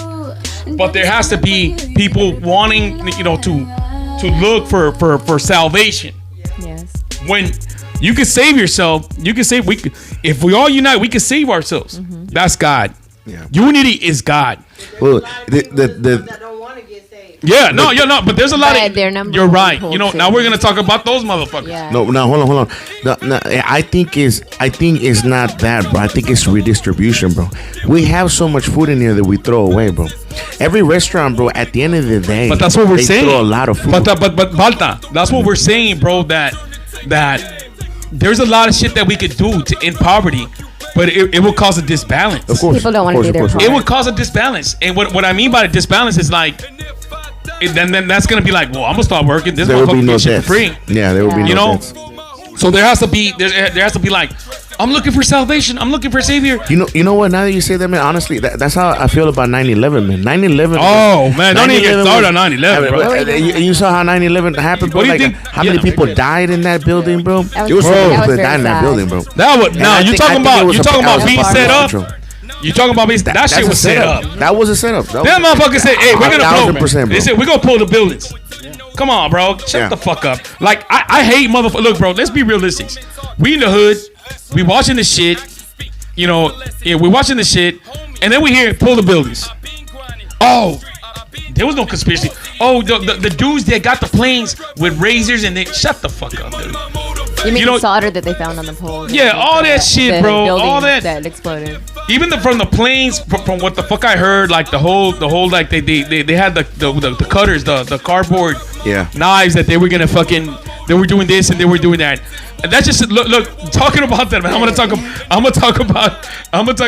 But there has to be people wanting, to look for salvation. Yes. When you can save yourself, if we all unite, we can save ourselves. That's God. Yeah. Unity is God. Well, that don't want to get saved. Yeah, no, but there's a lot But of. their numbers You're will be right. pulled You know, too. now we're gonna talk about those motherfuckers. Yeah. No, hold on. No, I think it's not that, bro. I think it's redistribution, bro. We have so much food in here that we throw away, bro. Every restaurant, bro. At the end of the day, But that's what we're they saying. throw a lot of food. But Balta, that's what we're saying, bro. That there's a lot of shit that we could do to end poverty, but it will cause a disbalance. Of course, People don't wanna of do their course. part. It would cause a disbalance, and what I mean by the disbalance is like, then that's gonna be like, well, I'm gonna start working. This There will be motherfucker no get shit debts. for free. Yeah, there will be Yeah. no You know, debts. so there has to be like, I'm looking for salvation. I'm looking for a savior. You know what? Now that you say that, man, honestly, that's how I feel about 9/11, man. 9/11. Oh, man, don't even get 9/11 started was- on 9/11, bro. You saw how 9/11 happened, bro? What do you Like, think? how many Yeah. people died in that building, bro? That was- There was so bro, many that people was that died in very that sad. building, bro. That was And now I you think- talking I think about it was you a- talking that about was a being part set of up. it. You talking about being that shit That's a was set setup. up. That was a setup. That Them was- motherfuckers said, "Hey, we're gonna blow, 1000%, man." They bro. said we're gonna pull the buildings. Come on, bro. Shut Yeah. the fuck up. Like I hate motherfuckers. Look, bro. Let's be realistic. We in the hood. We watching the shit. You know, yeah, we watching the shit, and then we hear pull the buildings. Oh, there was no conspiracy. Oh, the dudes that got the planes with razors and they shut the fuck up, dude. You mean You know- the solder that they found on the poles? Yeah, all that shit, the bro. buildings All that. that exploded. Even from the planes, from what the fuck I heard, like the whole like they had the cutters, the cardboard Yeah. knives that they were gonna fucking, they were doing this and they were doing that. And that's just look talking about that, man. I'm gonna talk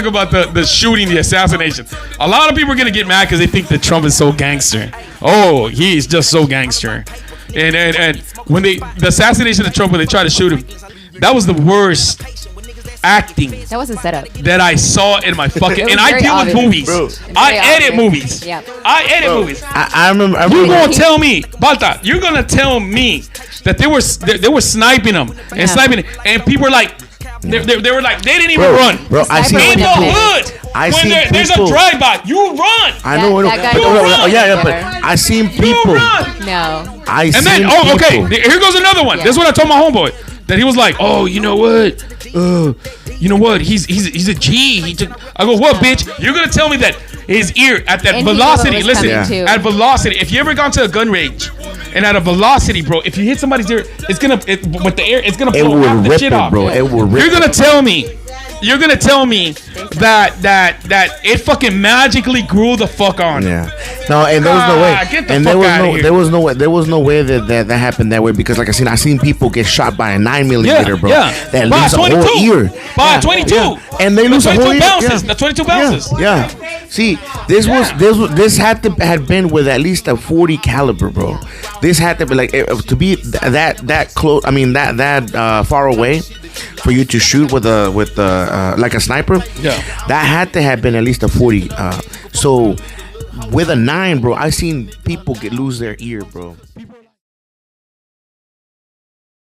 about the shooting, the assassination. A lot of people are gonna get mad because they think that Trump is so gangster. Oh, he's just so gangster. And when the assassination of Trump, when they tried to shoot him, that was the worst acting That was a setup. that I saw in my fucking. It And was I very deal with obvious. movies. Bro. I Very edit obvious. movies. Yeah. I edit movies. I remember. You gonna tell me, Balta? You're gonna tell me that they were sniping them Yeah. and sniping, and people were like, they were like, they didn't even run. Bro, I see sniper In the wouldn't people. have hood, I when seen there's a people- drive-by, you run. I know. That guy But- was oh, yeah, but there. I seen You people. run. No. I And seen then, people. okay, here goes another one. Yeah. This is what I told my homeboy. That he was like, oh, you know what? He's a G. I go, what, bitch? You're gonna tell me that his ear at that And he velocity. knew what was Listen, coming, too. at velocity. If you ever gone to a gun range and at a velocity, bro, if you hit somebody's ear, with the air, it's gonna It blow half will the rip shit it, off. bro. It will rip. You're gonna tell me that it fucking magically grew the fuck on. Yeah. No, and there was no way. Get the And fuck there was outta no here. there was no way that happened that way because like I seen people get shot by a 9mm, bro. Yeah. That By lose a 22. whole ear. By Yeah, 22. yeah. And they lose a whole 22 ear. bounces. Yeah. The 22 bounces. Yeah. See, this had been with at least a 40 caliber, bro. This had to be like to be that close. I mean that far away for you to shoot with like a sniper. Yeah. That had to have been at least a 40. So with a 9, bro, I seen people lose their ear, bro.